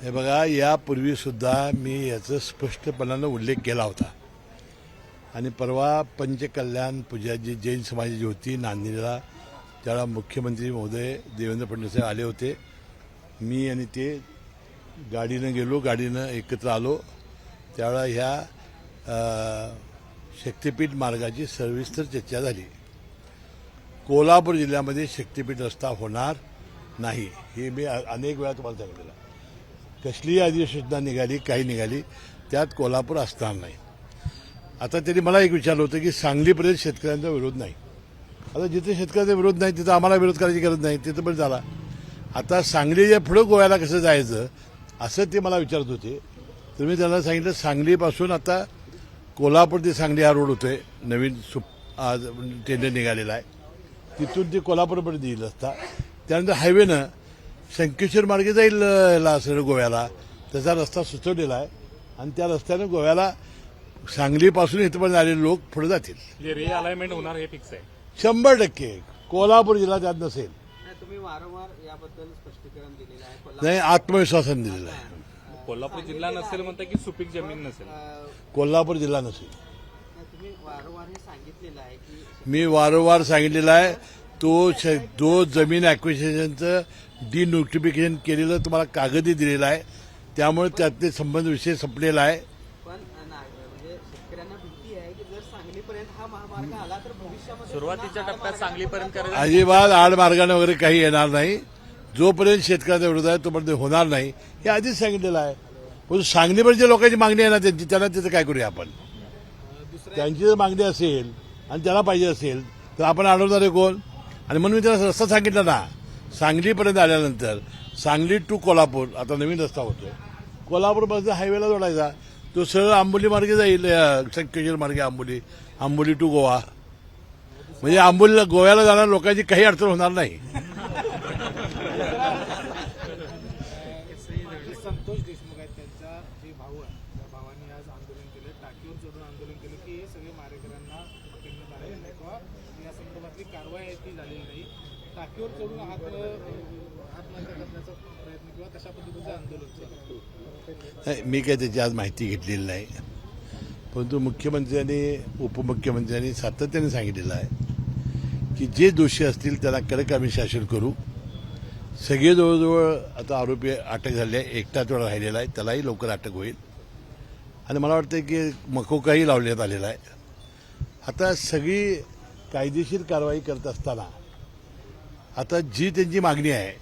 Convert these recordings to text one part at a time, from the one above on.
हे बघा, यापूर्वीसुद्धा मी याचा स्पष्टपणानं उल्लेख केला होता आणि परवा पंचकल्याण पूजा जी जैन समाजाची होती नांदेडला, त्यावेळेला मुख्यमंत्री महोदय देवेंद्र फडणवीस आले होते. मी आणि ते गाडीनं गेलो, गाडीनं एकत्र आलो. त्यावेळेला ह्या शक्तिपीठ मार्गाची सविस्तर चर्चा झाली. कोल्हापूर जिल्ह्यामध्ये शक्तिपीठ रस्ता होणार नाही हे मी अनेक वेळा तुम्हाला सांगितलेलं. कसलीही अधिसूचना निघाली, काही निघाली, त्यात कोल्हापूर असणार नाही. आता त्यांनी मला एक विचारलं होतं की सांगलीपर्यंत शेतकऱ्यांचा विरोध नाही. आता जिथे शेतकऱ्यांचा विरोध नाही तिथं आम्हाला विरोध करायची गरज नाही, तिथं पण झाला. आता सांगलीच्या पुढं गोव्याला कसं जायचं असं ते मला विचारत होते. तर मी त्यांना सांगितलं सांगलीपासून आता कोल्हापूर ते सांगली हा रोड होतोय, नवीन आज टेंडर निघालेला आहे. तिथून ते कोल्हापूरपर्यंत येईल रस्ता. त्यानंतर हायवेनं शंकेश्वर मार्गे जाईल सर गोव्याला, त्याचा रस्ता सुचवलेला आहे आणि त्या रस्त्यानं गोव्याला सांगलीपासून इथपर्यंत आलेले लोक पुढे जातील. रिअलाइनमेंट होणार हे फिक्स आहे 100%. कोल्हापूर जिल्हा त्यात नसेल. तुम्ही वारंवार याबद्दल स्पष्टीकरण दिलेलं आहे. नाही, आत्मविश्वासाने दिलेला आहे. कोल्हापूर जिल्हा नसेल म्हणता की सुपीक जमीन नसेल. कोल्हापूर जिल्हा नसेल. तुम्ही वारंवार हे सांगितलेलं आहे की मी वारंवार सांगितलेलं आहे. तो जमीन ॲक्विजिशनचं डिनोटिफिकेशन केलेलं तुम्हाला कागदही दिलेला आहे. त्यामुळे त्यातले संबंध विषय संपलेला आहे. पण म्हणजे शेतकऱ्यांना भीती आहे की जर सांगलीपर्यंत हा महामार्ग आला तर भविष्यामध्ये सुरुवातीच्या टप्प्यात सांगलीपर्यंत करायचं. अजिबात आडमार्गाने वगैरे काही येणार नाही. जोपर्यंत शेतकऱ्याचा विरोध आहे तोपर्यंत होणार नाही हे आधीच सांगितलेलं आहे. पण सांगलीपर्यंत लोकांची मागणी आहे ना त्यांची, त्यांना तिथं काय करूया आपण. त्यांची जर मागणी असेल आणि त्याला पाहिजे असेल तर आपण अडवणारे कोण. आणि म्हणून मी त्याला रस्ता सांगितला ना, सांगलीपर्यंत आल्यानंतर सांगली टू कोल्हापूर आता नवीन रस्ता होतोय. कोल्हापूरपासून हायवेला जोडायचा, तो सरळ आंबोली मार्गे जाईल, शंकेश्वर मार्गे आंबोली टू गोवा. म्हणजे आंबोलीला गोव्याला जाणाऱ्या लोकांची काही अडचण होणार नाही. संतोष देशमुख आहेत, त्यांचा जे भाऊ आहे त्या भावांनी आज आंदोलन केलं, टाकीवर चढून आंदोलन केलं की हे सगळे मारेकऱ्यांना पकडण्यात आलेले नाही किंवा या संदर्भातली कारवाई आहे ती झालेली नाही. टाकीवर चढून आत्महत्या करण्याचा प्रयत्न किंवा तशा पद्धतीचं आंदोलन. मी काही त्याची आज माहिती घेतलेली नाही. परंतु मुख्यमंत्र्यांनी उपमुख्यमंत्र्यांनी सातत्याने सांगितलेलं आहे की जे दोषी असतील त्यांना कडक आम्ही शासन करू. सगळे जवळजवळ आता आरोपी अटक झाले आहे. एकटाच वेळा राहिलेला आहे, त्यालाही लवकर अटक होईल. आणि मला वाटतं की मकोकाही लावण्यात आलेला आहे. आता सगळी कायदेशीर कारवाई करत असताना आता जी त्यांची मागणी आहे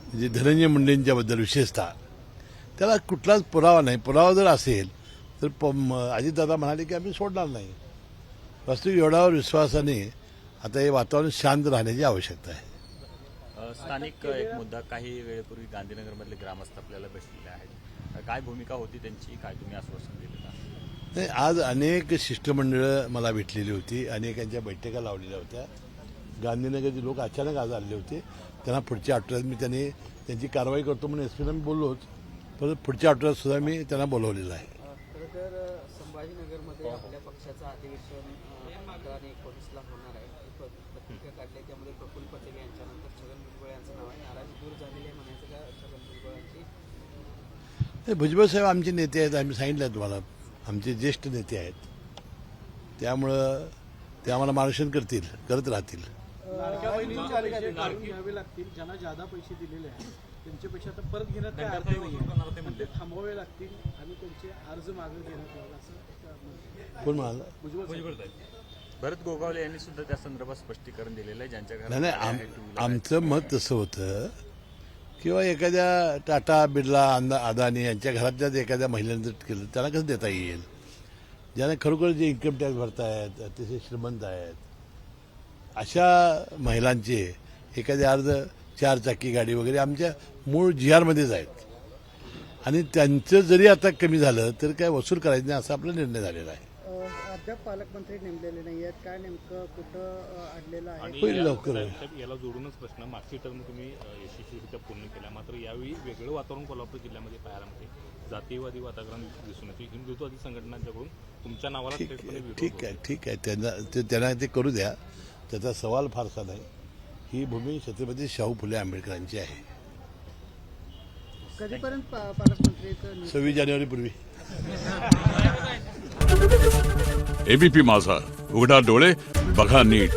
म्हणजे धनंजय मुंडेंच्याबद्दल विशेषतः, त्याला कुठलाच पुरावा नाही. पुरावा जर असेल तर अजितदादा म्हणाले की आम्ही सोडणार नाही. वास्तविक एवढ्यावर विश्वासाने आता हे वातावरण शांत राहण्याची आवश्यकता आहे. स्थानिक एक मुद्दा, काही वेळेपूर्वी गांधीनगरमधले ग्रामस्थ आपल्याला भेटलेले आहेत. काय भूमिका होती त्यांची, काय तुम्ही आश्वासन दिलं का? नाही, आज अनेक शिष्टमंडळं मला भेटलेली होती, अनेकांच्या बैठका लावलेल्या होत्या. गांधीनगरचे लोक अचानक आज आलेले होते. त्यांना पुढच्या आठवड्यात मी त्यांची कारवाई करतो म्हणून एसपीला मी बोललोच, परत पुढच्या आठवड्यात सुद्धा मी त्यांना बोलवलेलं आहे. खरं तर संभाजीनगरमध्ये आपल्या पक्षाचं अधिवेशन 11 आणि 19ला होणार आहे. पत्रिका काढली, त्यामध्ये प्रफुल्ल पटेल यांच्यानंतर छगन भुजबळ यांचं नाव आहे. नाराजी दूर झालेली आहे म्हणायचं का छगन भुजबळांची? भुजबळ साहेब आमचे नेते आहेत, आम्ही सांगितलं तुम्हाला, आमचे ज्येष्ठ नेते आहेत. त्यामुळं ते आम्हाला मार्गदर्शन करत राहतील. लाडक्या बहिणींचे पैसे काढून घ्यावे लागतील. ज्यांना जादा पैसे दिलेले आहेत त्यांचे पैसे आता परत घेण्यात काय अर्थ नाही, पण ते थांबवावे लागतील आणि त्यांचे अर्ज मागे घेण्यात यावे असं कोण म्हणाला? भुजबळ भरत गोगावले यांनी सुद्धा त्या संदर्भात स्पष्टीकरण दिलेलं आहे. ज्यांच्या घरात नाही, आमचं मत तसं होतं किंवा एखाद्या टाटा बिर्ला अदानी यांच्या घरातल्याच एखाद्या महिलेनं जर केलं त्यांना कसं देता येईल. ज्यांना खरोखर जे इन्कम टॅक्स भरतायत, अतिशय श्रीमंत आहेत, अशा महिलांचे एखादे अर्ज 4 चाकी गाडी वगैरे आमच्या मूळ GRमध्येच आहेत. आणि त्यांचं जरी आता कमी झालं तर काय वसूल करायचं नाही असा आपला निर्णय झालेला आहे. अद्याप पालकमंत्री नेमलेले नाही आहेत. काय नेमकं कुठं अडलेलं आहे? होईल लवकर. याला जोडूनच प्रश्न, मागची टर्म तुम्ही यशस्वीरित्या पूर्ण केला, मात्र यावेळी वेगळं वातावरण कोल्हापूर जिल्ह्यामध्ये पाहायला मिळते. जातीवादी वातावरण दिसून येते. हिंदुत्ववादी संघटनांच्याकडून तुमच्या नावाला ठीक आहे त्यांना ते करू द्या, त्याचा सवाल फारसा नाही. ही भूमी छत्रपती शाहू फुले आंबेडकरांची आहे. कधीपर्यंत पालकमंत्रीचं 26 जानेवारीपूर्वी. एबीपी माझा, उघडा डोळे बघा नीट.